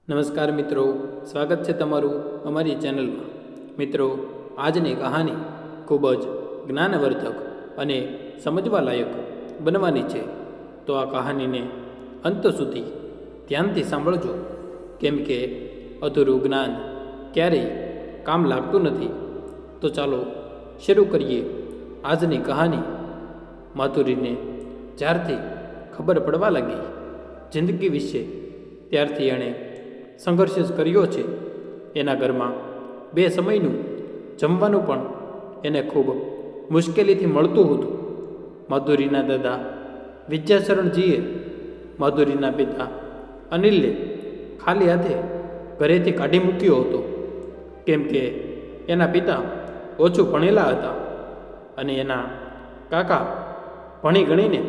નમસ્કાર મિત્રો, સ્વાગત છે તમારું અમારી ચેનલમાં. મિત્રો, આજની કહાની ખૂબ જ જ્ઞાનવર્ધક અને સમજવા લાયક બનવાની છે. તો આ કહાનીને અંત સુધી ધ્યાનથી સાંભળજો, કેમ કે અધૂરું જ્ઞાન ક્યારેય કામ લાગતું નથી. તો ચાલો શરૂ કરીએ આજની કહાની. માધુરીને જ્યારથી ખબર પડવા લાગી જિંદગી વિશે, ત્યારથી એણે સંઘર્ષ જ કર્યો છે. એના ઘરમાં 2 સમયનું જમવાનું પણ એને ખૂબ મુશ્કેલીથી મળતું હતું. માધુરીના દાદા વિદ્યાચરણજીએ માધુરીના પિતા અનિલને ખાલી હાથે ઘરેથી કાઢી મૂક્યો હતો, કેમ કે એના પિતા ઓછું ભણેલા હતા અને એના કાકા ભણી ગણીને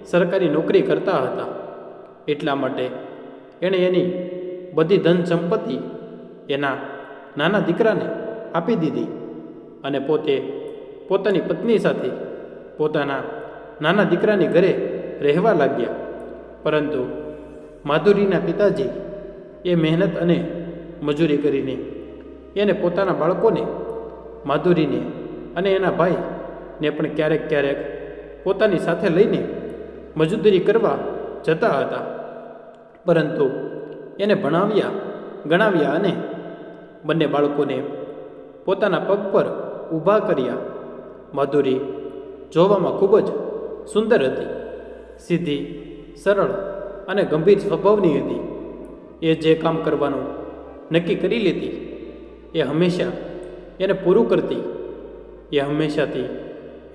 સરકારી નોકરી કરતા હતા. એટલા માટે એણે એની બધી ધન સંપત્તિ એના નાના દીકરાને આપી દીધી અને પોતે પોતાની પત્ની સાથે પોતાના નાના દીકરાની ઘરે રહેવા લાગ્યા. પરંતુ માધુરીના પિતાજી એ મહેનત અને મજૂરી કરીને એને પોતાના બાળકોને, માધુરીને અને એના ભાઈને પણ ક્યારેક ક્યારેક પોતાની સાથે લઈને મજૂરી કરવા જતા હતા. પરંતુ એને ભણાવ્યા, ગણાવ્યા અને બંને બાળકોને પોતાના પગ પર ઊભા કર્યા. માધુરી જોવામાં ખૂબ જ સુંદર હતી, સીધી, સરળ અને ગંભીર સ્વભાવની હતી. એ જે કામ કરવાનું નક્કી કરી લેતી એ હંમેશા એને પૂરું કરતી. એ હંમેશાથી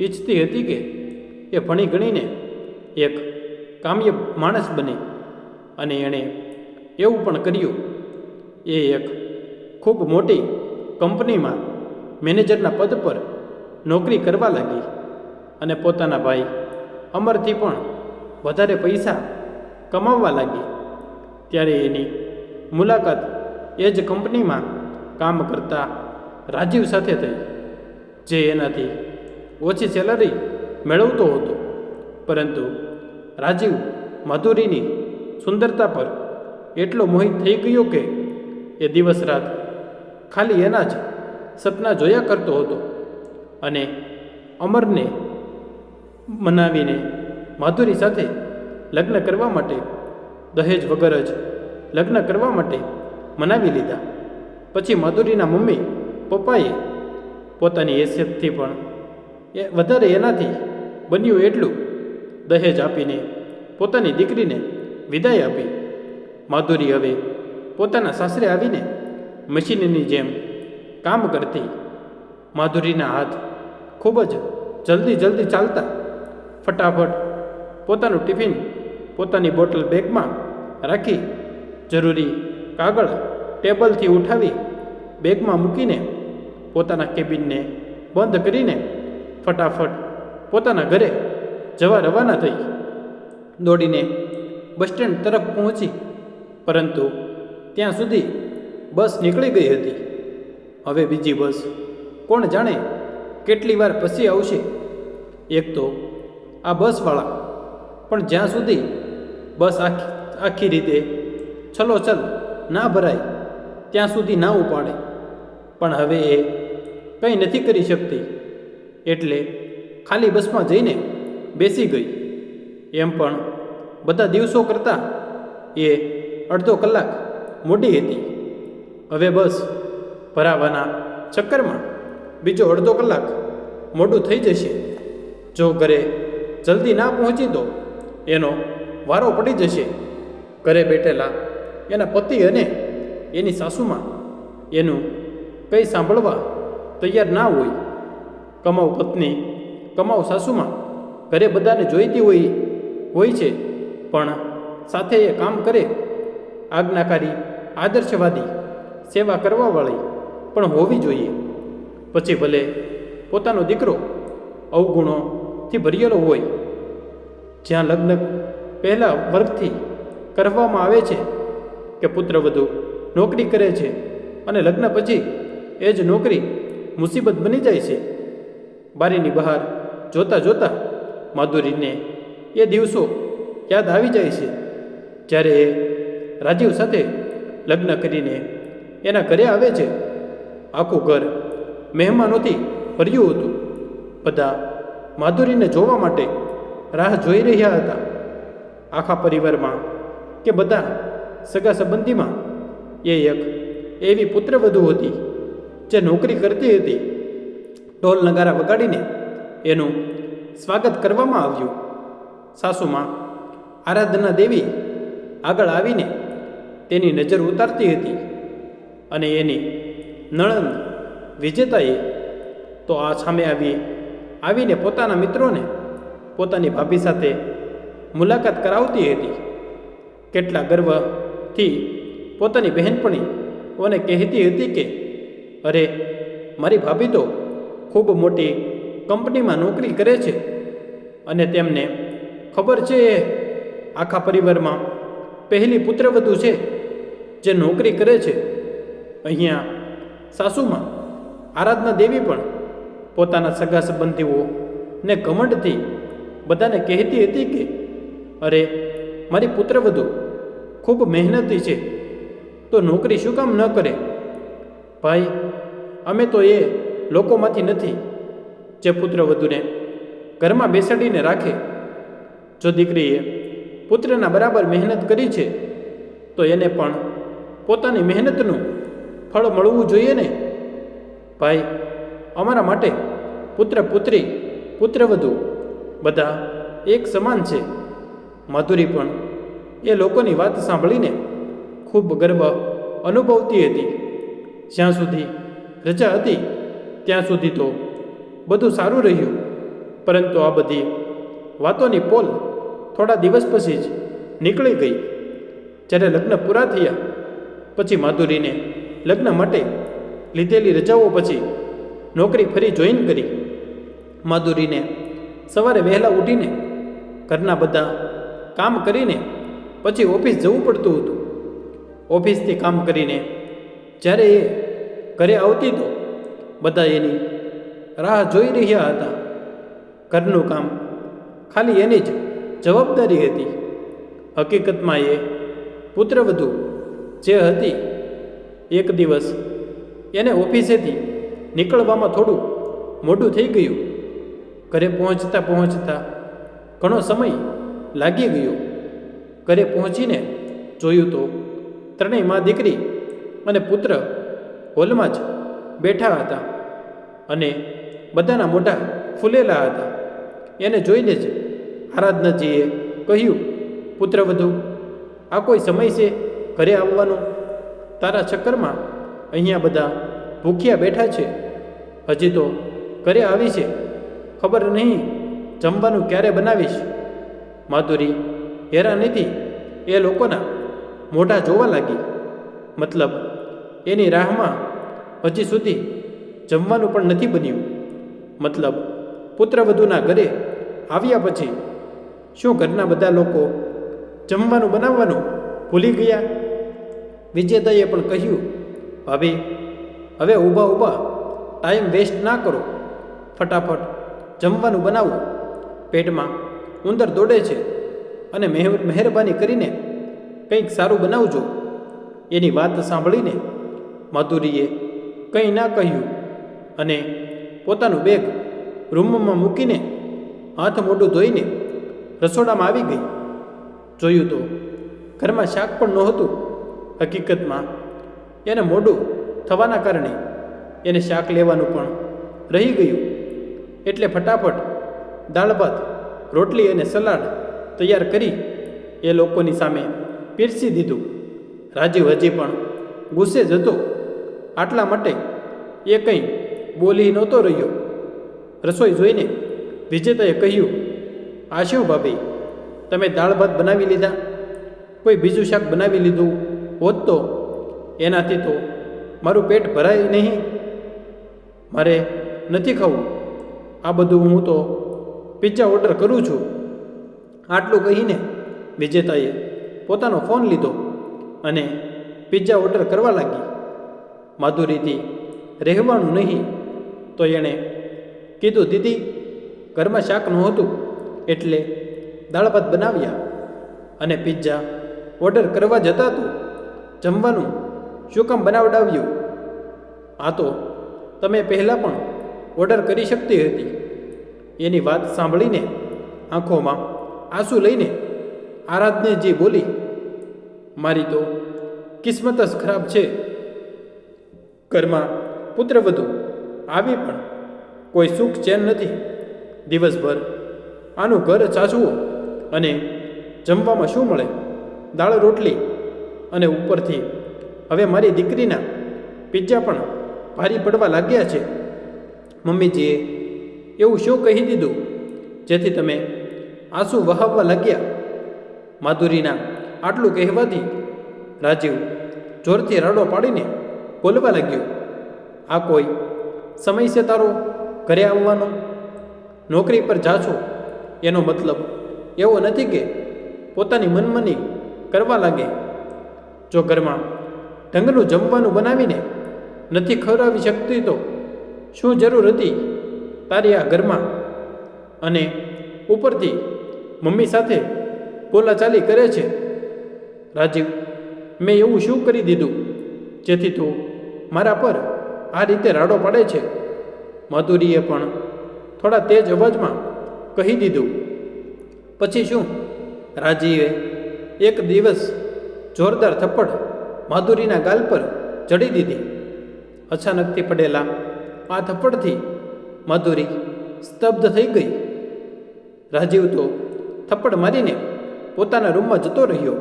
ઈચ્છતી હતી કે એ ભણી ગણીને એક કામ્ય માણસ બને, અને એણે એવું પણ કર્યું. એ એક ખૂબ મોટી કંપનીમાં મેનેજરના પદ પર નોકરી કરવા લાગી અને પોતાના ભાઈ અમરથી પણ વધારે પૈસા કમાવવા લાગી. ત્યારે એની મુલાકાત એ જ કંપનીમાં કામ કરતા રાજીવ સાથે થઈ, જે એનાથી ઓછી સેલરી મેળવતો હતો. પરંતુ રાજીવ માધુરીની સુંદરતા પર એટલો મોહિત થઈ ગયો કે એ દિવસ રાત ખાલી એના જ સપના જોયા કરતો હતો અને અમરને મનાવીને માધુરી સાથે લગ્ન કરવા માટે, દહેજ વગર જ લગ્ન કરવા માટે મનાવી લીધા. પછી માધુરીના મમ્મી પપ્પાએ પોતાની હેસિયતથી પણ વધારે એનાથી બન્યું એટલું દહેજ આપીને પોતાની દીકરીને વિદાય આપી. માધુરી હવે પોતાના સાસરે આવીને મશીનની જેમ કામ કરતી. માધુરીના હાથ ખૂબ જ જલ્દી ચાલતા. ફટાફટ પોતાનું ટિફિન પોતાની બોટલ બેગમાં રાખી, જરૂરી કાગળ ટેબલથી ઉઠાવી બેગમાં મૂકીને પોતાના કેબિનને બંધ કરીને ફટાફટ પોતાના ઘરે જવા રવાના થઈ. દોડીને બસ સ્ટેન્ડ તરફ પહોંચી, પરંતુ ત્યાં સુધી બસ નીકળી ગઈ હતી. હવે બીજી બસ કોણ જાણે કેટલી વાર પછી આવશે. એક તો આ બસવાળા પણ જ્યાં સુધી બસ આખી રીતે છલોછલ ના ભરાય ત્યાં સુધી ના ઉપાડે. પણ હવે એ કંઈ નથી કરી શકતી, એટલે ખાલી બસમાં જઈને બેસી ગઈ. એમ પણ બધા દિવસો કરતાં એ અડધો કલાક મોડી હતી. હવે બસ ભરાવાના ચક્કરમાં બીજો અડધો કલાક મોડું થઈ જશે. જો ઘરે જલ્દી ના પહોંચી તો એનો વારો પડી જશે. ઘરે બેઠેલા એના પતિ અને એની સાસુમાં એનું કંઈ સાંભળવા તૈયાર ના હોય. કમાવ પત્ની, કમાવ સાસુમાં ઘરે બધાને જોઈતી હોય છે, પણ સાથે એ કામ કરે, આજ્ઞાકારી, આદર્શવાદી, સેવા કરવાવાળી પણ હોવી જોઈએ. પછી ભલે પોતાનો દીકરો અવગુણોથી ભરેલો હોય. જ્યાં લગ્ન પહેલા વર્ગથી કરવામાં આવે છે કે પુત્રવધુ નોકરી કરે છે અને લગ્ન પછી એ જ નોકરી મુસીબત બની જાય છે. બારીની બહાર જોતા માધુરીને એ દિવસો યાદ આવી જાય છે, જ્યારે એ રાજીવ સાથે લગ્ન કરીને એના ઘરે આવે છે. આખું ઘર મહેમાનોથી ભર્યું હતું. બધા માધુરીને જોવા માટે રાહ જોઈ રહ્યા હતા. આખા પરિવારમાં કે બધા સગા સંબંધીમાં એ એક એવી પુત્રવધુ હતી જે નોકરી કરતી હતી. ઢોલ નગારા વગાડીને એનું સ્વાગત કરવામાં આવ્યું. સાસુમાં આરાધના દેવી આગળ આવીને તેની નજર ઉતારતી હતી અને એની નણંદ વિજેતાએ તો આ સામે આવીને પોતાના મિત્રોને પોતાની ભાભી સાથે મુલાકાત કરાવતી હતી. કેટલા ગર્વથી પોતાની બહેનપણીઓને કહેતી હતી કે અરે, મારી ભાભી તો ખૂબ મોટી કંપનીમાં નોકરી કરે છે અને તેમને ખબર છે એ આખા પરિવારમાં પહેલી પુત્રવધુ છે જે નોકરી કરે છે. અહીંયા સાસુમાં આરાધના દેવી પણ પોતાના સગા સંબંધીઓને ઘમંડથી બધાને કહેતી હતી કે અરે, મારી પુત્રવધુ ખૂબ મહેનતી છે તો નોકરી શું કામ ન કરે? ભાઈ, અમે તો એ લોકોમાંથી નથી જે પુત્રવધુને ઘરમાં બેસાડીને રાખે. જો દીકરીએ પુત્રના બરાબર મહેનત કરી છે તો એને પણ પોતાની મહેનતનું ફળ મળવું જોઈએ ને. ભાઈ, અમારા માટે પુત્ર પુત્રી પુત્રવધુ બધા એક સમાન છે. માધુરી પણ એ લોકોની વાત સાંભળીને ખૂબ ગર્વ અનુભવતી હતી. જ્યાં સુધી રજા હતી ત્યાં સુધી તો બધું સારું રહ્યું, પરંતુ આ બધી વાતોની પોલ થોડા દિવસ પછી જ નીકળી ગઈ. જ્યારે લગ્ન પૂરા થયા પછી માધુરીને લગ્ન માટે લીધેલી રજાઓ પછી નોકરી ફરી જોઈન કરી. માધુરીને સવારે વહેલા ઉઠીને ઘરના બધા કામ કરીને પછી ઓફિસ જવું પડતું હતું. ઓફિસથી કામ કરીને જ્યારે એ ઘરે આવતી તો બધા એની રાહ જોઈ રહ્યા હતા. ઘરનું કામ ખાલી એની જ જવાબદારી હતી. હકીકતમાં એ પુત્રવધુ જે હતી, એક દિવસ એને ઓફિસેથી નીકળવામાં થોડું મોડું થઈ ગયું. ઘરે પહોંચતા ઘણો સમય લાગી ગયો. ઘરે પહોંચીને જોયું તો ત્રણેય મા દીકરી અને પુત્ર હોલમાં જ બેઠા હતા અને બધાના મોઢા ફૂલેલા હતા. એને જોઈને જ આરાધનાજીએ કહ્યું, પુત્રવધુ, આ કોઈ સમય છે ઘરે આવવાનો? તારા ચક્કરમાં અહીંયા બધા ભૂખ્યા બેઠા છે. હજી તો ઘરે આવી છે, ખબર નહીં જમવાનું ક્યારે બનાવીશ. માધુરી હેરાનીથી એ લોકોના મોઢા જોવા લાગી. મતલબ એની રાહમાં હજી સુધી જમવાનું પણ નથી બન્યું. મતલબ પુત્રવધુના ઘરે આવ્યા પછી શું ઘરના બધા લોકો જમવાનું બનાવવાનું ભૂલી ગયા? વિજેતાએ પણ કહ્યું, ભાભી, હવે ઊભા ટાઈમ વેસ્ટ ના કરો, ફટાફટ જમવાનું બનાવો. પેટમાં ઉંદર દોડે છે અને મહેરબાની કરીને કંઈક સારું બનાવજો. એની વાત સાંભળીને માધુરીએ કંઈ ના કહ્યું અને પોતાનું બેગ રૂમમાં મૂકીને હાથ મોઢું ધોઈને રસોડામાં આવી ગઈ. જોયું તો ઘરમાં શાક પણ નહોતું. હકીકતમાં એને મોડું થવાના કારણે એને શાક લેવાનું પણ રહી ગયું. એટલે ફટાફટ દાળ ભાત, રોટલી અને સલાડ તૈયાર કરી એ લોકોની સામે પીરસી દીધું. રાજીવ હજી પણ ગુસ્સે જ હતો. આટલા માટે એ કંઈ બોલી નહોતો રહ્યો. રસોઈ જોઈને વિજેતાએ કહ્યું, આ શું ભાભી, તમે દાળ ભાત બનાવી લીધા? કોઈ બીજું શાક બનાવી લીધું હોત તો એનાથી તો મારું પેટ ભરાય નહીં. મારે નથી ખાવું આ બધું, હું તો પિઝા ઓર્ડર કરું છું. આટલું કહીને વિજેતાએ પોતાનો ફોન લીધો અને પિઝા ઓર્ડર કરવા લાગી. માધુરીથી રહેવાનું નહીં તો એણે કીધું, દીદી, ઘરમાં શાક નહોતું એટલે દાળ ભાત બનાવ્યા અને પિઝા ઓર્ડર કરવા જતા તો જમવાનું શું કામ બનાવડાવ્યું? આ તો તમે પહેલાં પણ ઓર્ડર કરી શકતી હતી. એની વાત સાંભળીને આંખોમાં આંસુ લઈને આરાધનેજી બોલી, મારી તો કિસ્મત જ ખરાબ છે. ઘરમાં પુત્રવધુ આવી પણ કોઈ સુખ ચેન નથી. દિવસભર આનું ઘર ચાચવું અને જમવામાં શું મળે? દાળ રોટલી, અને ઉપરથી હવે મારી દીકરીના પિઝા પણ ભારી પડવા લાગ્યા છે. મમ્મીજીએ એવું શું કહી દીધું જેથી તમે આંસુ વહાવવા લાગ્યા? માધુરીના આટલું કહેવાથી રાજીવ જોરથી રાડો પાડીને બોલવા લાગ્યો, આ કોઈ સમય છે તારો ઘરે આવવાનો? નોકરી પર જા છો એનો મતલબ એવો નથી કે પોતાની મનમની કરવા લાગે. જો ઘરમાં ઢંગનું જમવાનું બનાવીને નથી ખવડાવી શકતી તો શું જરૂર હતી તારી આ ઘરમાં? અને ઉપરથી મમ્મી સાથે બોલાચાલી કરે છે. રાજીવ, મેં એવું શું કરી દીધું જેથી તું મારા પર આ રીતે રાડો પાડે છે? માધુરીએ પણ થોડા તેજ અવાજમાં કહી દીધું. પછી શું? રાજીવે એક દિવસ જોરદાર થપ્પડ માધુરીના ગાલ પર ચડી દીધી. અચાનકથી પડેલા આ થપ્પડથી માધુરી સ્તબ્ધ થઈ ગઈ. રાજીવ તો થપ્પડ મારીને પોતાના રૂમમાં જતો રહ્યો,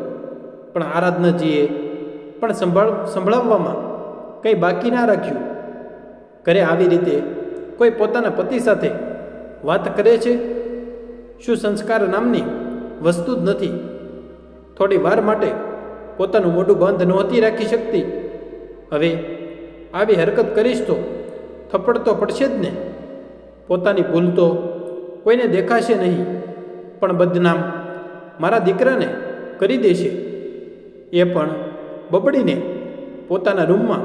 પણ આરાધનાજીએ પણ સંભળાવવામાં કંઈ બાકી ના રાખ્યું. ઘરે આવી રીતે કોઈ પોતાના પતિ સાથે વાત કરે છે? શું સંસ્કાર નામની વસ્તુ જ નથી? થોડી વાર માટે પોતાનું મોઢું બંધ નહોતી રાખી શકતી. હવે આવી હરકત કરીશ તો થપ્પડ તો પડશે જ ને. પોતાની ભૂલ તો કોઈને દેખાશે નહીં, પણ બદનામ મારા દીકરાને કરી દેશે. એ પણ બબડીને પોતાના રૂમમાં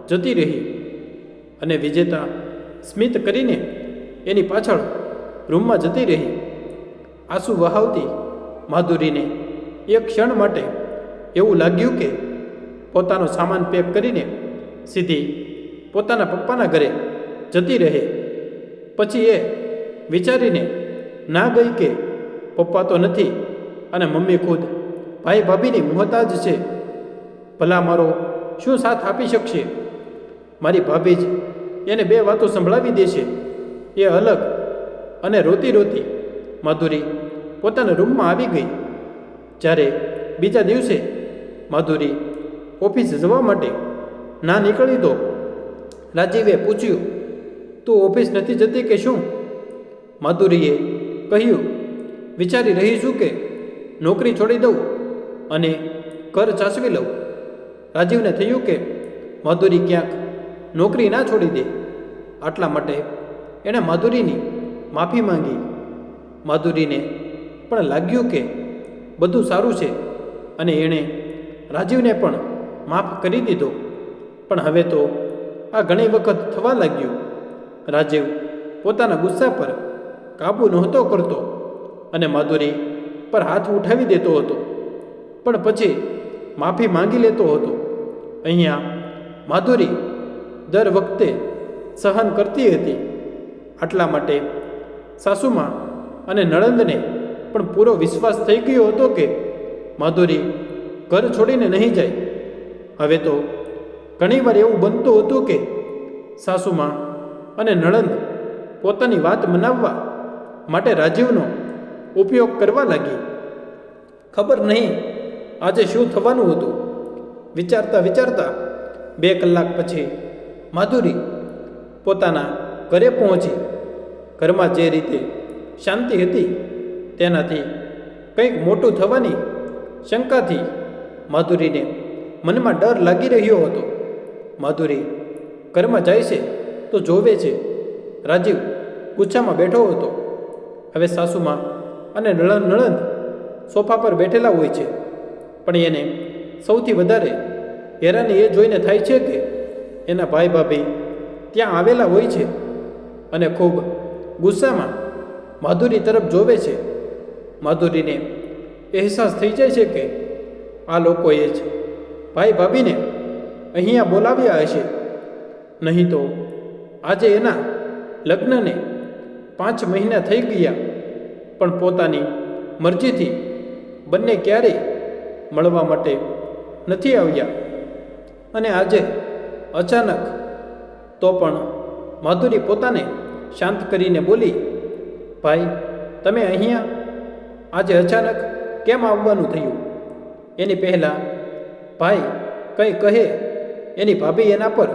જતી રહી અને વિજેતા સ્મિત કરીને એની પાછળ રૂમમાં જતી રહી. આંસુ વહાવતી માધુરીને એક ક્ષણ માટે એવું લાગ્યું કે પોતાનો સામાન પેક કરીને સીધી પોતાના પપ્પાના ઘરે જતી રહે. પછી એ વિચારીને ના ગઈ કે પપ્પા તો નથી અને મમ્મી ખુદ ભાઈ ભાભીની મોહતાજ છે. ભલા મારો શું સાથ આપી શકશે? મારી ભાભી જ એને બે વાતો સંભળાવી દેશે. એ અલગ. અને રોતી રોતી માધુરી પોતાના રૂમમાં આવી ગઈ. જ્યારે બીજા દિવસે માધુરી ઓફિસ જવા માટે ના નીકળી તો રાજીવે પૂછ્યું, તું ઓફિસ નથી જતી કે શું? માધુરીએ કહ્યું, વિચારી રહી છું કે નોકરી છોડી દઉં અને ઘર ચાસવી લઉં. રાજીવને થયું કે માધુરી ક્યાંક નોકરી ના છોડી દે. આટલા માટે એણે માધુરીની માફી માંગી. માધુરીને પણ લાગ્યું કે બધું સારું છે અને એણે રાજીવને પણ માફ કરી દીધો. પણ હવે તો આ ઘણી વખત થવા લાગ્યું. રાજીવ પોતાના ગુસ્સા પર કાબૂ નહોતો કરતો અને માધુરી પર હાથ ઉઠાવી દેતો હતો, પણ પછી માફી માંગી લેતો હતો. અહીંયા માધુરી દર વખતે સહન કરતી હતી. આટલા માટે સાસુમાં અને નણંદને પણ પૂરો વિશ્વાસ થઈ ગયો હતો કે માધુરી ઘર છોડીને નહીં જાય. હવે તો ઘણીવાર એવું બનતું હતું કે સાસુમાં અને નણંદ પોતાની વાત મનાવવા માટે રાજીવનો ઉપયોગ કરવા લાગી. ખબર નહીં આજે શું થવાનું હતું. વિચારતા વિચારતા 2 કલાક પછી માધુરી પોતાના ઘરે પહોંચી. ઘરમાં જે રીતે શાંતિ હતી તેનાથી કંઈક મોટું થવાની શંકાથી માધુરીને મનમાં ડર લાગી રહ્યો હતો. માધુરી ઘરમાં જાય છે તો જોવે છે રાજીવ ગુચ્છામાં બેઠો હતો. હવે સાસુમાં અને નણંદ સોફા પર બેઠેલા હોય છે, પણ એને સૌથી વધારે હેરાની એ જોઈને થાય છે કે એના ભાઈ ભાભી ત્યાં આવેલા હોય છે અને ખૂબ ગુસ્સામાં માધુરી તરફ જોવે છે. માધુરીને અહેસાસ થઈ જાય છે કે આ લોકોએ જ ભાઈ ભાભીને અહીંયા બોલાવ્યા હશે, નહીં તો આજે એના લગ્નને 5 મહિના થઈ ગયા, પણ પોતાની મરજીથી બંને ક્યારેય મળવા માટે નથી આવ્યા. અને આજે અચાનક તો પણ માધુરી પોતાને શાંત કરીને બોલી, ભાઈ તમે અહીંયા આજે અચાનક કેમ આવવાનું થયું? એની પહેલાં ભાઈ કંઈ કહે એની ભાભી એના પર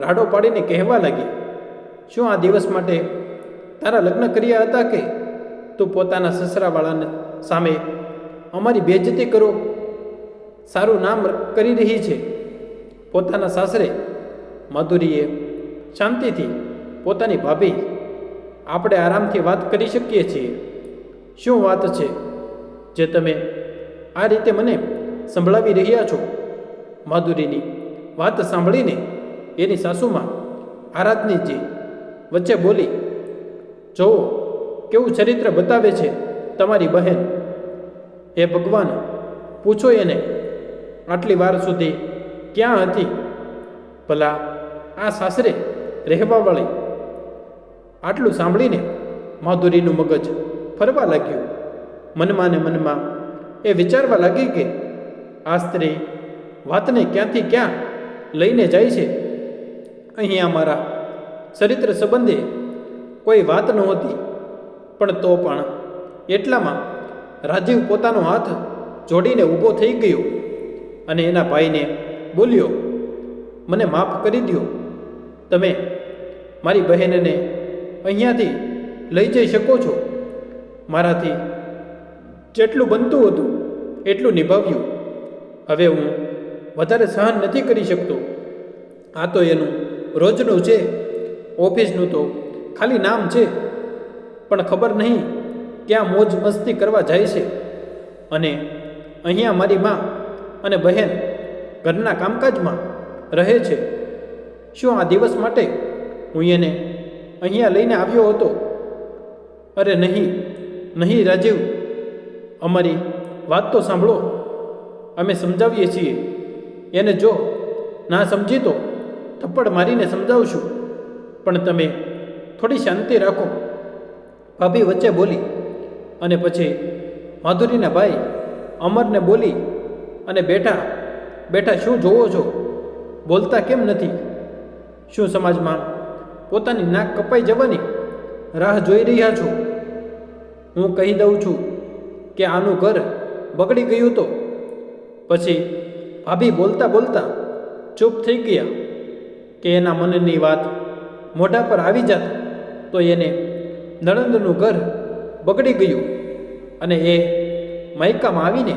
રાડો પાડીને કહેવા લાગી, શું આ દિવસ માટે તારા લગ્ન કર્યા હતા કે તું પોતાના સસરાવાળાને સામે અમારી બેઇજ્જતી કરો? સારું નામ કરી રહી છે પોતાના સાસરે. માધુરીએ શાંતિથી પોતાની ભાભી, આપણે આરામથી વાત કરી શકીએ છીએ. શું વાત છે જે તમે આ રીતે મને સંભળાવી રહ્યા છો? માધુરીની વાત સાંભળીને એની સાસુમાં આરાધનીજી વચ્ચે બોલી, જુઓ કેવું ચરિત્ર બતાવે છે તમારી બહેન. હે ભગવાન, પૂછો એને આટલી વાર સુધી ક્યાં હતી? ભલા આ સાસરે રહેવાવાળી. આટલું સાંભળીને માધુરીનું મગજ ફરવા લાગ્યું. મનમાં ને મનમાં એ વિચારવા લાગી કે આ સ્ત્રી વાતને ક્યાંથી ક્યાં લઈને જાય છે. અહીંયા મારા ચરિત્ર સંબંધે કોઈ વાત નહોતી, પણ તો પણ એટલામાં રાજીવ પોતાનો હાથ જોડીને ઊભો થઈ ગયો અને એના ભાઈને બોલ્યો, મને માફ કરી દો. તમે મારી બહેનને અહીંયાથી લઈ જઈ શકો છો. મારાથી જેટલું બનતું હતું એટલું નિભાવ્યું. હવે હું વધારે સહન નથી કરી શકતો. આ તો એનું રોજનું છે, ઓફિસનું તો ખાલી નામ છે, પણ ખબર નહીં ક્યાં મોજ મસ્તી કરવા જાય છે. અને અહીંયા મારી મા અને બહેન ઘરના કામકાજમાં રહે છે. શું આ દિવસ માટે હું એને અહીંયા લઈને આવ્યો હતો? અરે નહીં નહીં રાજીવ, અમારી વાત તો સાંભળો. અમે સમજાવીએ છીએ એને. જો ના સમજી તો થપ્પડ મારીને સમજાવશું, પણ તમે થોડી શાંતિ રાખો, ભાભી વચ્ચે બોલી. અને પછી માધુરીના ભાઈ અમરને બોલી અને બેઠા બેઠા શું જોવો છો? બોલતા કેમ નથી? શું સમાજમાં પોતાની નાક કપાઈ જવાની રાહ જોઈ રહ્યા છો? હું કહી દઉં છું કે આનું ઘર બગડી ગયું. તો પછી ભાભી બોલતા બોલતા ચૂપ થઈ ગયા કે એના મનની વાત મોઢા પર આવી જાત તો એને નણંદનું ઘર બગડી ગયું અને એ માયકામાં આવીને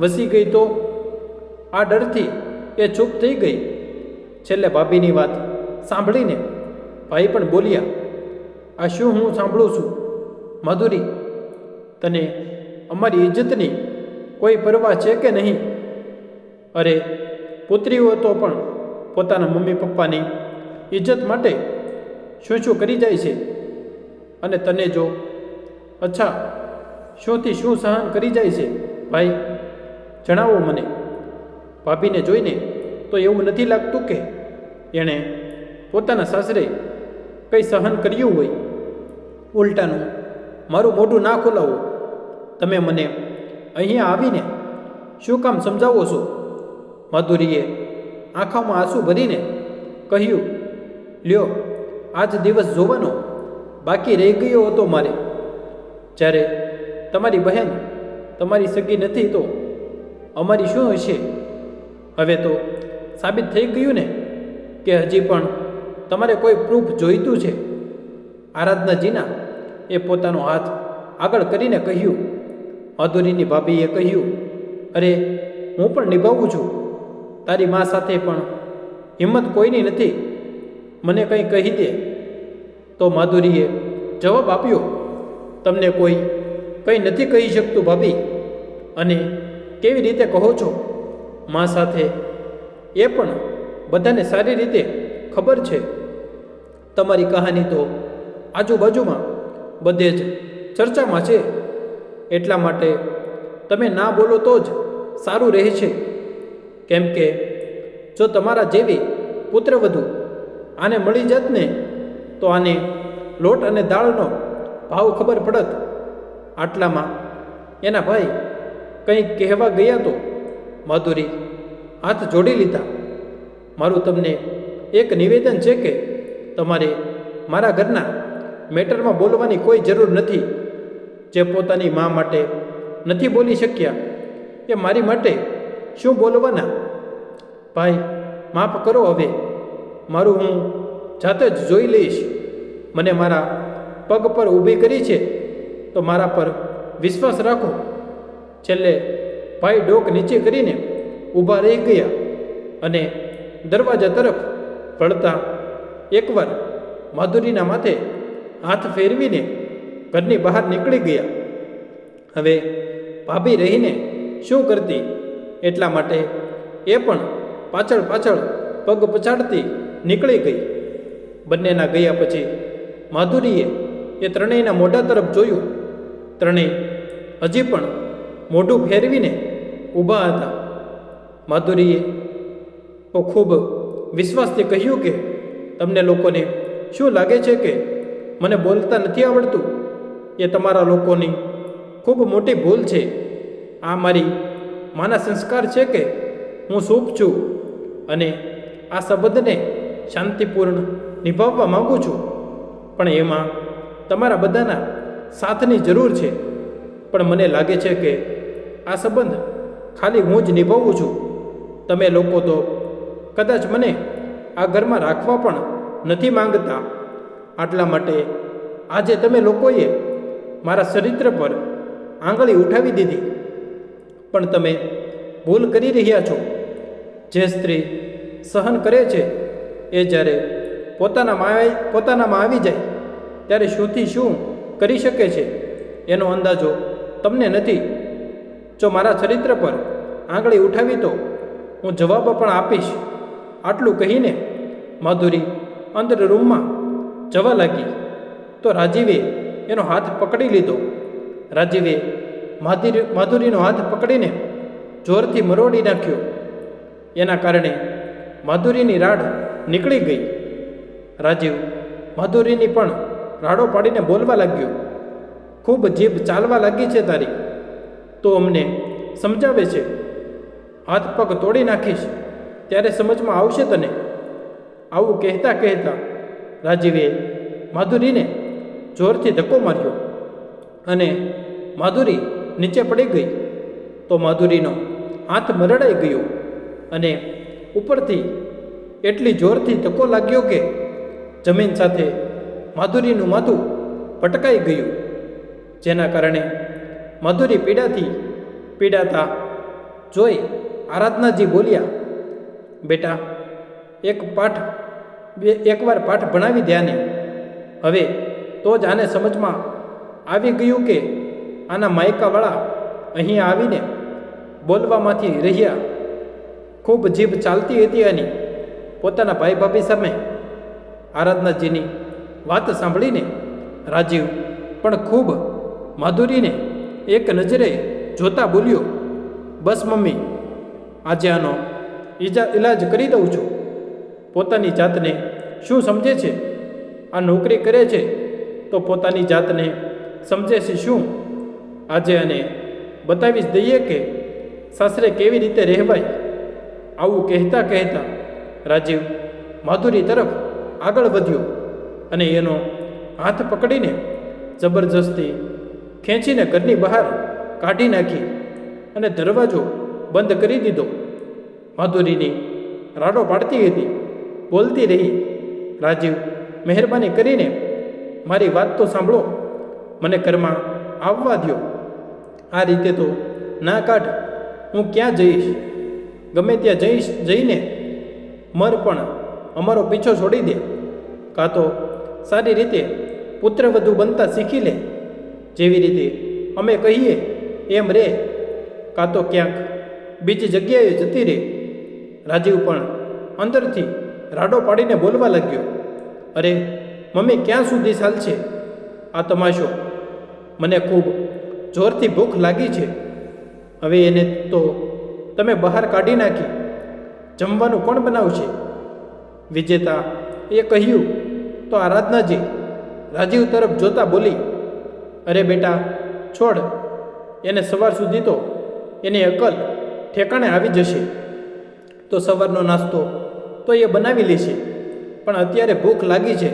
વસી ગઈ. તો આ ડરથી એ ચૂપ થઈ ગઈ. છેલ્લે ભાભીની વાત સાંભળીને ભાઈ પણ બોલ્યા, આ શું હું સાંભળું છું? માધુરી, તને અમારી ઇજ્જતની કોઈ પરવા છે કે નહીં? અરે પુત્રીઓ તો પણ પોતાના મમ્મી પપ્પાની ઇજ્જત માટે શું શું કરી જાય છે, અને તને જો અચ્છા શુંથી શું સહન કરી જાય છે? ભાઈ જણાવો મને. ભાભીને જોઈને તો એવું નથી લાગતું કે એણે પોતાના સાસરે કંઈ સહન કર્યું હોય. ઉલટાનું મારું મોઢું ના ખોલાવો. તમે મને અહીંયા આવીને શું કામ સમજાવો છો? માધુરીએ આંખોમાં આંસુ ભરીને કહ્યું, લ્યો, આજ દિવસ જોવાનો બાકી રહી ગયો હતો મારે. જ્યારે તમારી બહેન તમારી સગી નથી તો અમારી શું હશે? હવે તો સાબિત થઈ ગયું ને કે હજી પણ તમારે કોઈ પ્રૂફ જોઈતું છે. આરાધનાજીના એ પોતાનો હાથ આગળ કરીને કહ્યું. માધુરીની ભાભીએ કહ્યું, અરે હું પણ નિભાવું છું. તારી મા સાથે પણ હિંમત કોઈની નથી. મને કંઈ કહી દે. તો માધુરીએ જવાબ આપ્યો, તમને કોઈ કંઈ નથી કહી શકતું ભાભી. અને કેવી રીતે કહો છો? મા સાથે એ પણ બધાને સારી રીતે ખબર છે. તમારી કહાની તો આજુબાજુમાં બધે જ ચર્ચામાં છે. એટલા માટે તમે ના બોલો તો જ સારું રહે છે. કેમ કે જો તમારા જેવી પુત્રવધુ આને મળી જત ને તો આને લોટ અને દાળનો ભાવ ખબર પડત. આટલામાં એના ભાઈ કંઈક કહેવા ગયા તો માધુરી હાથ જોડી લીધા. મારું તમને એક નિવેદન છે કે તમારે મારા ઘરના મેટરમાં બોલવાની કોઈ જરૂર નથી. જે પોતાની મા માટે નથી બોલી શક્યા એ મારી માટે શું બોલવાના? ભાઈ માફ કરો, હવે મારું હું જાતે જ જોઈ લઈશ. મને મારા પગ પર ઊભી કરી છે તો મારા પર વિશ્વાસ રાખો. છેલ્લે ભાઈ ડોક નીચે કરીને ઊભા રહી ગયા અને દરવાજા તરફ વળતા એકવાર માધુરીના માથે હાથ ફેરવીને ઘરની બહાર નીકળી ગયા. હવે ભાભી રહીને શું કરતી એટલા માટે એ પણ પાછળ પાછળ પગ પછાડતી નીકળી ગઈ. બંનેના ગયા પછી માધુરીએ એ ત્રણેયના મોઢા તરફ જોયું. ત્રણેય હજી પણ મોઢું ફેરવીને ઊભા હતા. માધુરીએ ખૂબ વિશ્વાસથી કહ્યું કે તમને લોકોને શું લાગે છે કે મને બોલતા નથી આવડતું? એ તમારા લોકોની ખૂબ મોટી ભૂલ છે. આ મારી માના સંસ્કાર છે કે હું શુભ છું અને આ સંબંધને શાંતિપૂર્ણ નિભાવવા માગું છું. પણ એમાં તમારા બધાના સાથની જરૂર છે. પણ મને લાગે છે કે આ સંબંધ ખાલી હું જ નિભાવું છું. તમે લોકો તો કદાચ મને આ ઘરમાં રાખવા પણ નથી માંગતા. આટલા માટે આજે તમે લોકોએ મારા ચરિત્ર પર આંગળી ઉઠાવી દીધી. પણ તમે ભૂલ કરી રહ્યા છો. જે સ્ત્રી સહન કરે છે એ જ્યારે પોતાનામાં આવી જાય ત્યારે શુંથી શું કરી શકે છે એનો અંદાજો તમને નથી. જો મારા ચરિત્ર પર આંગળી ઉઠાવી તો હું જવાબ પણ આપીશ. આટલું કહીને માધુરી અંદર રૂમમાં જવા લાગી તો રાજીવે એનો હાથ પકડી લીધો. રાજીવે માધુરીનો હાથ પકડીને જોરથી મરોડી નાખ્યો. એના કારણે માધુરીની રાડ નીકળી ગઈ. રાજીવ માધુરીની પણ રાડો પાડીને બોલવા લાગ્યો. ખૂબ જીભ ચાલવા લાગી છે તારી, તો અમને સમજાવે છે. હાથ પગ તોડી નાખીશ ત્યારે સમજમાં આવશે તને. આવું કહેતા કહેતા રાજીવે માધુરીને જોરથી ધક્કો માર્યો અને માધુરી નીચે પડી ગઈ. તો માધુરીનો હાથ મરડાઈ ગયો અને ઉપરથી એટલી જોરથી ધક્કો લાગ્યો કે જમીન સાથે માધુરીનું માથું ભટકાઈ ગયું. જેના કારણે માધુરી પીડાતા જોઈ આરાધનાજી બોલ્યા, બેટા એકવાર પાઠ ભણાવી દ્યાને. હવે તો જ આને સમજમાં આવી ગયું કે આના માયકાવાળા અહીં આવીને બોલવામાંથી રહ્યા. ખૂબ જીભ ચાલતી હતી આની પોતાના ભાઈ ભાભી સામે. આરાધનાજીની વાત સાંભળીને રાજીવ પણ ખૂબ માધુરીને એક નજરે જોતા બોલ્યો, બસ મમ્મી, આજે આનો ઈલાજ કરી દઉં છું. પોતાની જાતને શું સમજે છે? આ નોકરી કરે છે તો પોતાની જાતને સમજે છે શું? આજે આને બતાવી જ દઈએ કે સાસરે કેવી રીતે રહેવાય. આવું કહેતા કહેતા રાજીવ માધુરી તરફ આગળ વધ્યો અને એનો હાથ પકડીને જબરજસ્તી ખેંચીને ઘરની બહાર કાઢી નાખી અને દરવાજો બંધ કરી દીધો. માધુરીની રાડો પાડતી હતી, બોલતી રહી, રાજીવ મહેરબાની કરીને મારી વાત તો સાંભળો, મને ઘરમાં આવવા દ્યો. આ રીતે તો ના કાઢ, હું ક્યાં જઈશ? ગમે ત્યાં જઈને મર, પણ અમારો પીછો છોડી દે. કાં તો સારી રીતે પુત્રવધુ બનતા શીખી લે, જેવી રીતે અમે કહીએ એમ રે, કાં તો ક્યાંક બીજી જગ્યાએ જતી રહે. રાજીવ પણ અંદરથી રાડો પાડીને બોલવા લાગ્યો, અરે મમ્મી, ક્યાં સુધી ચાલશે આ તમાશો? મને ખૂબ જોરથી ભૂખ લાગી છે. હવે એને તો તમે બહાર કાઢી નાખી જમવાનું કોણ બનાવશે? વિજેતા એ કહ્યું તો આરાધનાજી રાજીવ તરફ જોતા બોલી, અરે બેટા છોડ, એને સવાર સુધી તો એની અકલ ઠેકાણે આવી જશે. તો સવારનો નાસ્તો તો એ બનાવી લેશે, પણ અત્યારે ભૂખ લાગી છે,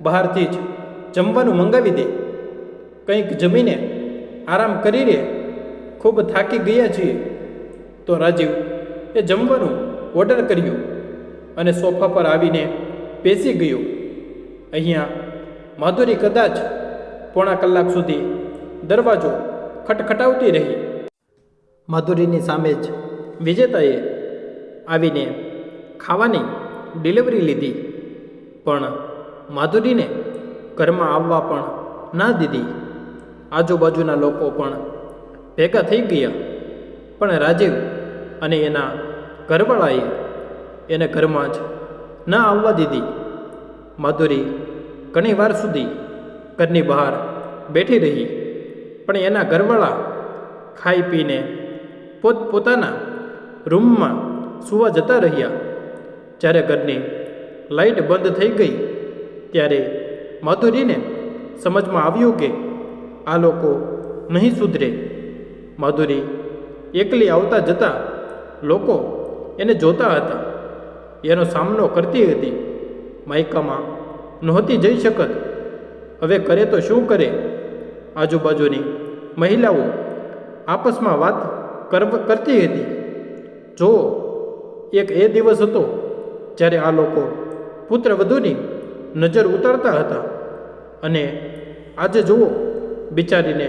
બહારથી જ જમવાનું મંગાવી દે. કંઈક જમીને આરામ કરી રે, ખૂબ થાકી ગયા છીએ. તો રાજીવ એ જમવાનું ઓર્ડર કર્યું અને સોફા પર આવીને બેસી ગયો. અહીંયા માધુરી કદાચ પોણા કલાક સુધી દરવાજો ખટખટાવતી રહી. માધુરીની સામે જ વિજેતાએ આવીને ખાવાની ડિલિવરી લીધી, પણ માધુરીને ઘરમાં આવવા પણ ના દીધી. આજુબાજુના લોકો પણ ભેગા થઈ ગયા, પણ રાજીવ અને એના ઘરવાળાએ એને ઘરમાં જ ન આવવા દીધી. માધુરી ઘણી વાર સુધી ઘરની બહાર બેઠી રહી, પણ એના ઘરવાળા ખાઈ પીને પોતપોતાના રૂમમાં સૂવા જતા રહ્યા. જ્યારે ઘરની લાઇટ બંધ થઈ ગઈ ત્યારે માધુરીને સમજમાં આવ્યું કે આ લોકો નહીં સુધરે. માધુરી એકલી આવતા જતા લોકો એને જોતા હતા, એનો સામનો કરતી હતી. માયકામાં નહોતી જઈ શકત, હવે કરે તો શું કરે? આજુબાજુની મહિલાઓ આપસમાં વાત કરતી હતી. જો એક એ દિવસ હતો જ્યારે આ લોકો પુત્રવધૂની નજર ઉતારતા હતા, અને આજે જુઓ બિચારીને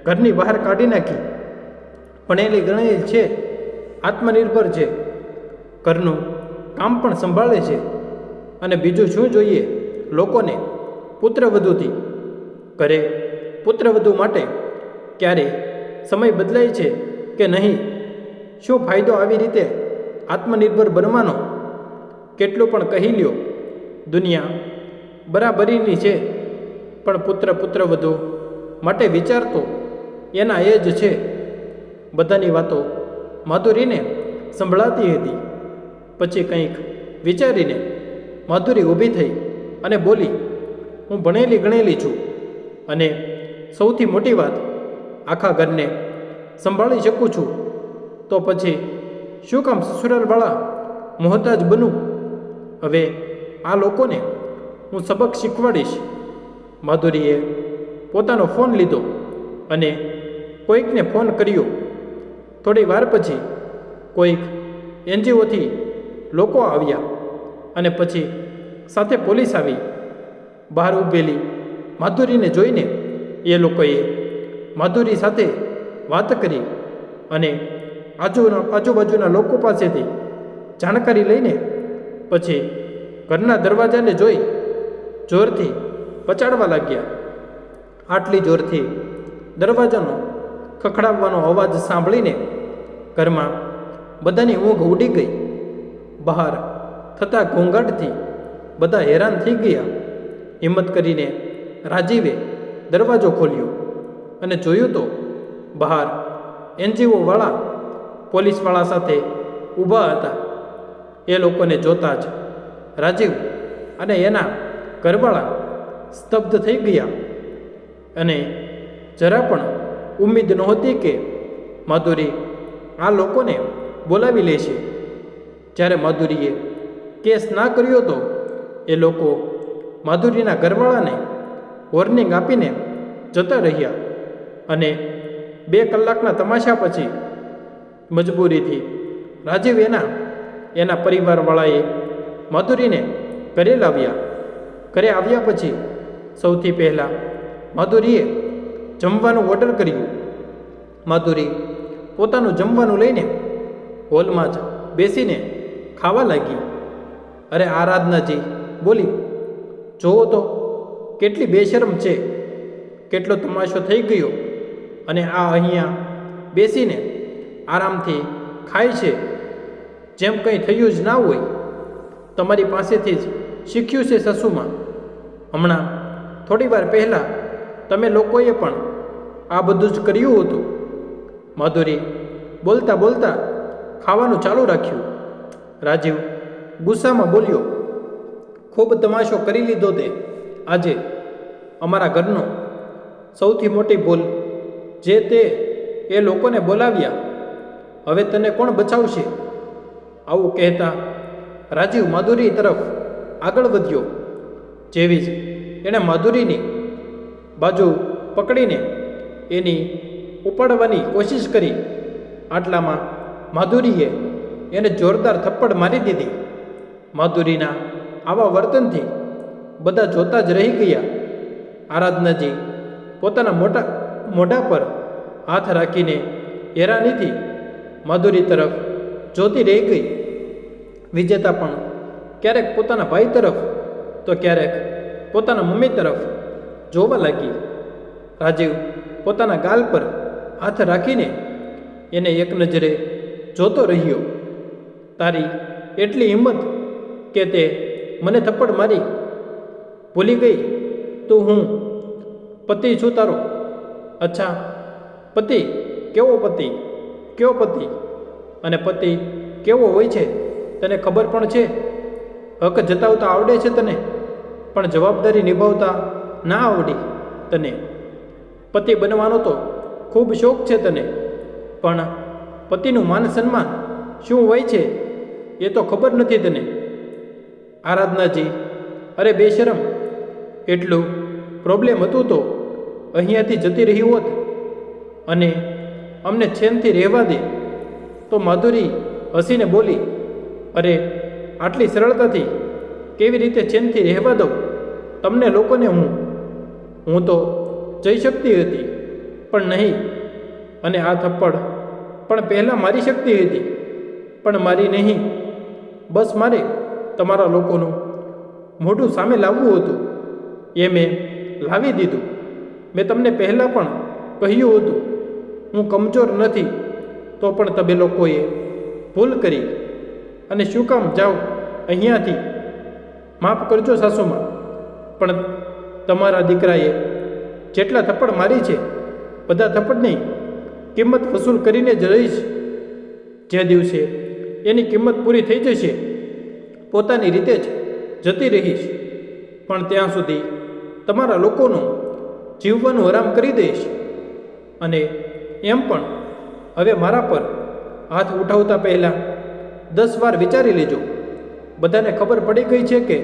ઘરની બહાર કાઢી નાખી. ભણેલી ગણેલી છે, આત્મનિર્ભર છે, ઘરનું કામ પણ સંભાળે છે, અને બીજું શું જોઈએ લોકોને પુત્રવધૂથી? ઘરે પુત્રવધુ માટે ક્યારે સમય બદલાય છે કે નહીં? શું ફાયદો આવી રીતે આત્મનિર્ભર બનવાનો? કેટલું પણ કહી લ્યો, દુનિયા બરાબરીની છે, પણ પુત્રવધુ માટે વિચારતો એના એ જ છે. બધાની વાતો માધુરીને સંભળાતી હતી. પછી કંઈક વિચારીને માધુરી ઊભી થઈ અને બોલી, હું ભણેલી ગણેલી છું, અને સૌથી મોટી વાત, આખા ઘરને સંભાળી શકું છું. તો પછી શું કામ સસુરાલવાળા મોહતાજ બનું? હવે આ લોકોને હું સબક શીખવાડીશ. માધુરીએ પોતાનો ફોન લીધો અને કોઈકને ફોન કર્યો. થોડી વાર પછી કોઈક એનજીઓથી લોકો આવ્યા, અને પછી સાથે પોલીસ આવી. બહાર ઊભેલી માધુરીને જોઈને એ લોકોએ માધુરી સાથે વાત કરી અને આજુબાજુના લોકો પાસેથી જાણકારી લઈને પછી ઘરના દરવાજાને જોઈ જોરથી પચાડવા લાગ્યા. આટલી જોરથી દરવાજાનો ખખડાવવાનો અવાજ સાંભળીને ઘરમાં બધાની ઊંઘ ઉડી ગઈ. બહાર થતા ઘોંઘાટથી બધા હેરાન થઈ ગયા. હિંમત કરીને રાજીવે દરવાજો ખોલ્યો અને જોયું તો બહાર એનજીઓવાળા પોલીસવાળા સાથે ઊભા હતા. એ લોકોને જોતાં જ રાજીવ અને એના ઘરવાળા સ્તબ્ધ થઈ ગયા, અને જરા પણ ઉમ્મીદ નહોતી કે માધુરી આ લોકોને બોલાવી લેશે. જ્યારે માધુરીએ કેસ ના કર્યો તો એ લોકો માધુરીના ઘરવાળાને વોર્નિંગ આપીને જતા રહ્યા, અને 2 કલાકના તમાશા પછી મજબૂરીથી રાજીવ એના પરિવારવાળાએ માધુરીને ઘરે લાવ્યા. ઘરે આવ્યા પછી સૌથી પહેલાં માધુરીએ જમવાનું ઓર્ડર કર્યું. માધુરી પોતાનું જમવાનું લઈને હોલમાં જ બેસીને ખાવા લાગી. અરે આરાધનાજી બોલી, જુઓ તો કેટલી બેશરમ છે, કેટલો તમાશો થઈ ગયો, અને આ અહીંયા બેસીને આરામથી ખાય છે, જેમ કંઈ થયું જ ના હોય. તમારી પાસેથી જ શીખ્યું છે સસુમાં. હમણાં થોડી વાર પહેલાં તમે લોકોએ પણ આ બધું જ કર્યું હતું. માધુરી બોલતા બોલતા ખાવાનું ચાલુ રાખ્યું. રાજીવ ગુસ્સામાં બોલ્યો, ખૂબ તમાશો કરી લીધો તે આજે. અમારા ઘરનો સૌથી મોટી ભૂલ જે તે એ લોકોને બોલાવ્યા. હવે તને કોણ બચાવશે? આવું કહેતા રાજીવ માધુરી તરફ આગળ વધ્યો. જેવી જ એણે માધુરીની બાજુ પકડીને એની ઉપાડવાની કોશિશ કરી, આટલામાં માધુરીએ એને જોરદાર થપ્પડ મારી દીધી. માધુરીના આવા વર્તનથી બધા જોતા જ રહી ગયા. આરાધનાજી પોતાના મોઢા પર હાથ રાખીને હેરાનીથી માધુરી તરફ જોતી રહી ગઈ. વિજેતા પણ ક્યારેક પોતાના ભાઈ તરફ તો ક્યારેક પોતાના મમ્મી તરફ જોવા લાગી. રાજીવ પોતાના ગાલ પર હાથ રાખીને એને એક નજરે જોતો રહ્યો. તારી એટલી હિંમત કે તે મને થપ્પડ મારી? ભૂલી ગઈ તું હું પતિ છું તારો? અચ્છા, પતિ? કેવો પતિ? કયો પતિ? અને પતિ કેવો હોય છે તને ખબર પણ છે? હક જતાવતા આવડે છે તને, પણ જવાબદારી નિભાવતા ના આવડી તને. પતિ બનવાનો તો ખૂબ શોખ છે તને, પણ પતિનું માન સન્માન શું હોય છે એ તો ખબર નથી તને. આરાધનાજી, અરે બેશરમ, એટલું પ્રોબ્લેમ હતું તો અહીંયાથી જતી રહી હોત અને અમને ચેનથી રહેવા દે. તો માધુરી હસીને બોલી, અરે આટલી સરળતાથી કેવી રીતે ચેનથી રહેવા દઉં તમને લોકોને? હું તો જઈ શકતી હતી પણ નહીં, અને આ થપ્પડ પણ પહેલાં મારી શકતી હતી પણ મારી નહીં. બસ મારે તમારા લોકોનું મોઢું સામે લાવવું હતું, એ મેં લાવી દીધું. મેં તમને પહેલાં પણ કહ્યું હતું હું કમજોર નથી, તો પણ તમે લોકોએ ભૂલ કરી. અને શું કામ જાઓ અહીંયાથી? માફ કરજો સાસુમાં, પણ તમારા દીકરાએ જેટલા થપ્પડ મારી છે બધા થપ્પડની કિંમત વસૂલ કરીને જ રહીશ. જે દિવસે એની કિંમત પૂરી થઈ જશે પોતાની રીતે જ જતી રહીશ, પણ ત્યાં સુધી તમારા લોકોનું જીવવાનું હરામ કરી દઈશ. અને એમ પણ હવે મારા પર હાથ ઉઠાવતા પહેલાં 10 વાર વિચારી લેજો. બધાને ખબર પડી ગઈ છે કે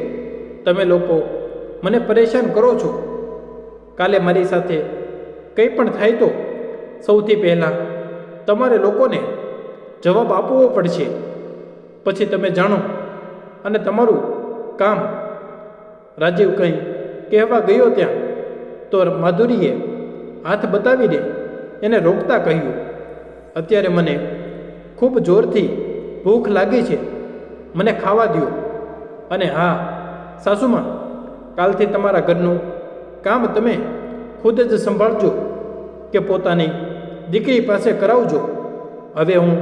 તમે લોકો મને પરેશાન કરો છો. કાલે મારી સાથે કંઈ પણ થાય તો સૌથી પહેલાં તમારે લોકોને જવાબ આપવો પડશે. પછી તમે જાણો અને તમારું કામ. રાજીવ કંઈ કહેવા ગયો ત્યાં તો માધુરીએ હાથ બતાવીને એને રોકતા કહ્યું, અત્યારે મને ખૂબ જોરથી ભૂખ લાગી છે, મને ખાવા દો. અને હા સાસુમાં, કાલથી તમારા ઘરનું કામ તમે ખુદ જ સંભાળજો કે પોતાની દીકરી પાસે કરાવજો. હવે હું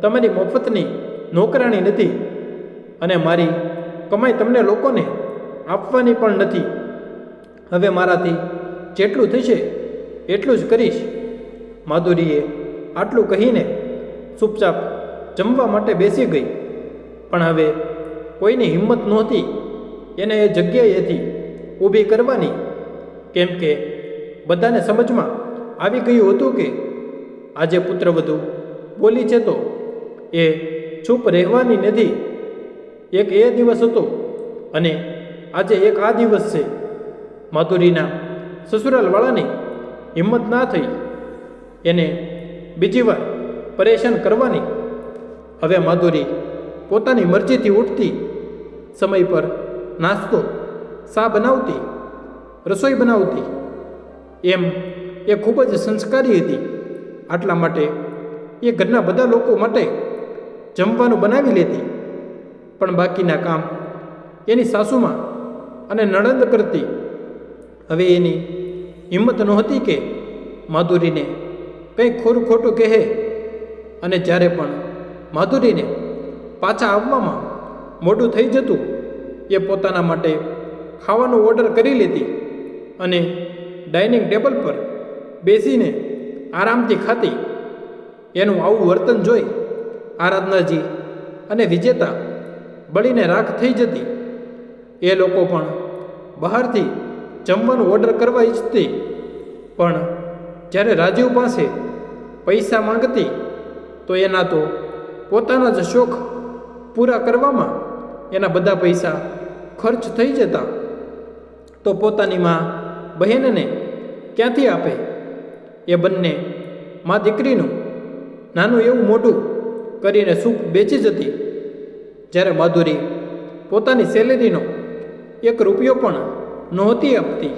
તમારી મફતની નોકરાણી નથી અને મારી કમાઈ તમને લોકોને આપવાની પણ નથી. હવે મારાથી જેટલું થશે એટલું જ કરીશ. માધુરીએ આટલું કહીને ચૂપચાપ જમવા માટે બેસી ગઈ. પણ હવે કોઈની હિંમત નહોતી એને એ જગ્યાએથી ઊભી કરવાની, કેમ કે બધાને સમજમાં આવી ગયું હતું કે આજે પુત્રવધુ બોલી છે તો એ ચૂપ રહેવાની નથી. એક એ દિવસ હતો અને આજે એક આ દિવસ છે. માધુરીના સસુરાલવાળાની હિંમત ના થઈ એને બીજી વાર પરેશાન કરવાની. હવે માધુરી પોતાની મરજીથી ઉઠતી, સમય પર નાસ્તો શા બનાવતી, રસોઈ બનાવતી. એમ એ ખૂબ જ સંસ્કારી હતી. આટલા માટે એ ઘરના બધા લોકો માટે જમવાનું બનાવી લેતી, પણ બાકીના કામ એની સાસુમાં અને નણંદ કરતી. હવે એની હિંમત નહોતી કે માધુરીને કંઈ ખોરું ખોટું કહે, અને જ્યારે પણ માધુરીને પાછા આવવામાં મોડું થઈ જતું એ પોતાના માટે ખાવાનું ઓર્ડર કરી લેતી અને ડાઇનિંગ ટેબલ પર બેસીને આરામથી ખાતી. એનું આવું વર્તન જોઈ આરાધનાજી અને વિજેતા બળીને રાખ થઈ જતી. એ લોકો પણ બહારથી જમવાનું ઓર્ડર કરવા ઈચ્છતી, પણ જ્યારે રાજીવ પાસે પૈસા માંગતી તો એના તો પોતાના જ શોખ પૂરા કરવામાં એના બધા પૈસા ખર્ચ થઈ જતા. તો પોતાની મા બહેનને ક્યાંથી આપે? એ બંને મા દીકરીનું નાનું એવું મોઢું કરીને સૂપ બેચી જતી. જ્યારે માધુરી પોતાની સેલેરીનો 1 રૂપિયો પણ નહોતી આપતી,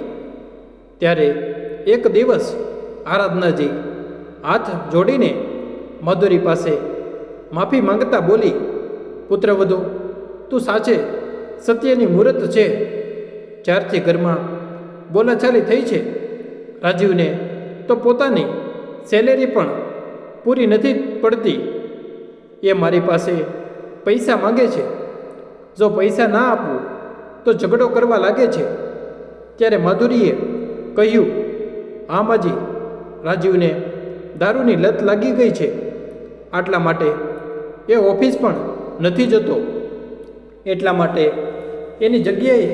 ત્યારે એક દિવસ આરાધનાજી હાથ જોડીને માધુરી પાસે માફી માંગતા બોલી, પુત્રવધુ, તું સાચે સત્યની મૂર્ત છે. જ્યારથી ઘરમાં બોલાચાલી થઈ છે, રાજીવને તો પોતાની સેલેરી પણ પૂરી નથી પડતી. એ મારી પાસે પૈસા માંગે છે. જો પૈસા ના આપું તો ઝઘડો કરવા લાગે છે. ત્યારે માધુરીએ કહ્યું, હા માજી, રાજીવને દારૂની લત લાગી ગઈ છે, આટલા માટે એ ઓફિસ પણ નથી જતો. એટલા માટે એની જગ્યાએ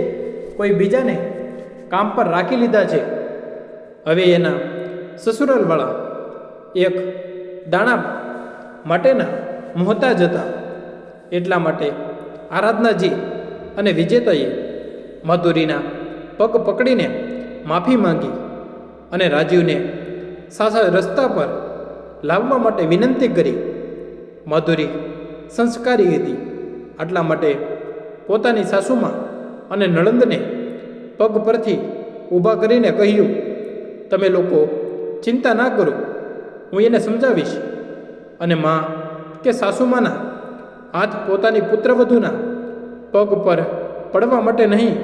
કોઈ બીજાને કામ પર રાખી લીધા છે. હવે એના સસુરાલવાળા એક દાણા માટેના મોહતાજ હતા. એટલા માટે આરાધનાજી અને વિજેતાએ માધુરીના પગ પકડીને માફી માંગી અને રાજીવને સાચા રસ્તા પર લાવવા માટે વિનંતી કરી. માધુરી સંસ્કારી હતી, આટલા માટે પોતાની સાસુમાં અને નણંદને પગ પરથી ઊભા કરીને કહ્યું, તમે લોકો ચિંતા ના કરો, હું એને સમજાવીશ. અને મા કે સાસુમાના હાથ પોતાની પુત્રવધૂના પગ પર પડવા માટે નહીં,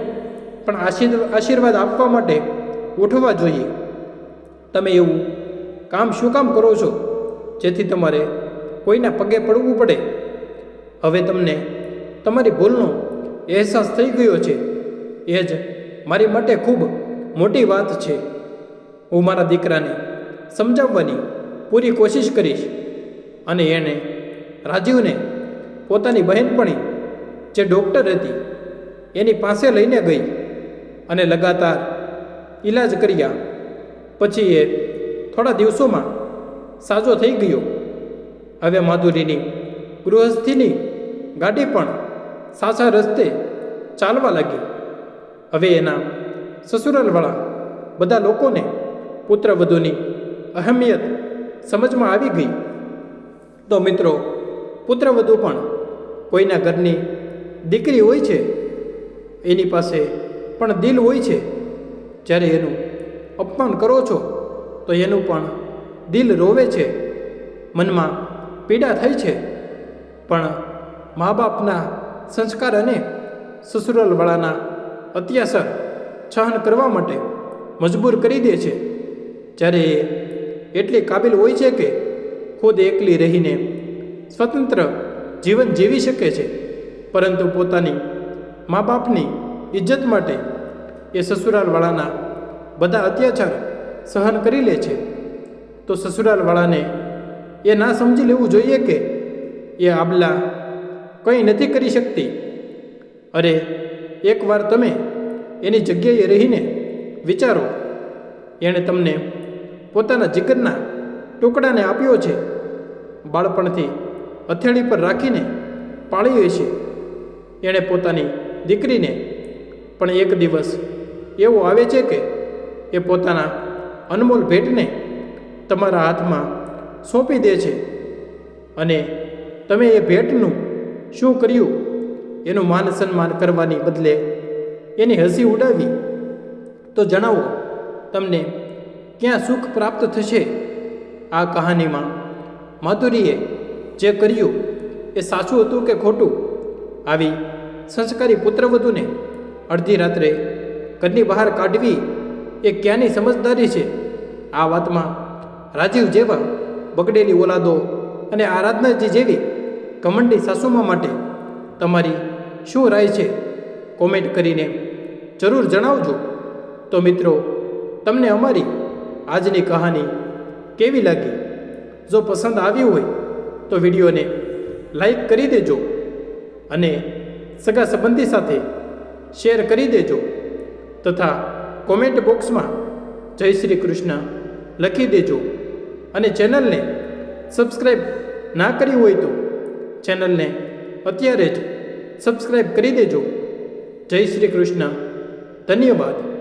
પણ આશીર્વાદ આપવા માટે ઉઠવા જોઈએ. તમે એવું કામ શું કામ કરો છો જેથી તમારે કોઈના પગે પડવું પડે? હવે તમને તમારી ભૂલનો અહેસાસ થઈ ગયો છે, એ જ મારી માટે ખૂબ મોટી વાત છે. હું મારા દીકરાને સમજાવવાની પૂરી કોશિશ કરીશ. અને એણે રાજીવને પોતાની બહેનપણી જે ડૉક્ટર હતી એની પાસે લઈને ગઈ અને લગાતાર ઈલાજ કર્યા. પછી એ થોડા દિવસોમાં સાજો થઈ ગયો. હવે માધુરીની ગૃહસ્થીની ગાડી પણ સાચા રસ્તે ચાલવા લાગી. હવે એના સસુરાલવાળા બધા લોકોને પુત્રવધૂની અહેમિયત સમજમાં આવી ગઈ. તો મિત્રો, પુત્રવધુ પણ કોઈના ઘરની દીકરી હોય છે, એની પાસે પણ દિલ હોય છે. જ્યારે એનું અપમાન કરો છો તો એનું પણ દિલ રોવે છે, મનમાં પીડા થઈ છે. પણ મા બાપના સંસ્કાર અને સસુરાલવાળાના અત્યાચાર સહન કરવા માટે મજબૂર કરી દે છે. જ્યારે એ એટલી કાબિલ હોય છે કે ખુદ એકલી રહીને સ્વતંત્ર જીવન જીવી શકે છે, પરંતુ પોતાની મા બાપની ઇજ્જત માટે એ સસુરાલવાળાના બધા અત્યાચાર સહન કરી લે છે. તો સસુરાલવાળાને એ ના સમજી લેવું જોઈએ કે એ આબલા કંઈ નથી કરી શકતી. અરે, એકવાર તમે એની જગ્યાએ રહીને વિચારો, એણે તમને પોતાના જીગરના ટુકડાને આપ્યો છે, બાળપણથી હથેળી પર રાખીને પાળી હશે. એણે પોતાની દીકરીને પણ એક દિવસ એવો આવે છે કે એ પોતાના અનમોલ ભેટને તમારા હાથમાં સોંપી દે છે, અને તમે એ ભેટનું શું કર્યું એનું માન સન્માન કરવાની બદલે એની હસી ઉડાવી. તો જણાવો, તમને ક્યાં સુખ પ્રાપ્ત થશે? આ કહાનીમાં માધુરીએ જે કર્યું એ સાચું હતું કે ખોટું? આવી સંસ્કારી પુત્રવધૂને અડધી રાત્રે ઘરની બહાર કાઢવી એ ક્યાંની સમજદારી છે? આ વાતમાં રાજીવ જેવા બગડેલી ઓલાદો અને આરાધનાજી જેવી ઘમંડી સાસુમા માટે તમારી શું રાય છે? કોમેન્ટ કરીને જરૂર જણાવજો. તો મિત્રો, તમને અમારી આજની કહાની કેવી લાગી? જો પસંદ આવી હોય તો વિડીયોને લાઈક કરી દેજો અને સગા સંબંધી સાથે શેર કરી દેજો તથા કોમેન્ટ બોક્સમાં જય શ્રી કૃષ્ણ લખી દેજો અને ચેનલને સબસ્ક્રાઈબ ના કરી હોય તો ચેનલને અત્યારે જ સબસ્ક્રાઈબ કરી દેજો. જય શ્રી કૃષ્ણ. ધન્યવાદ.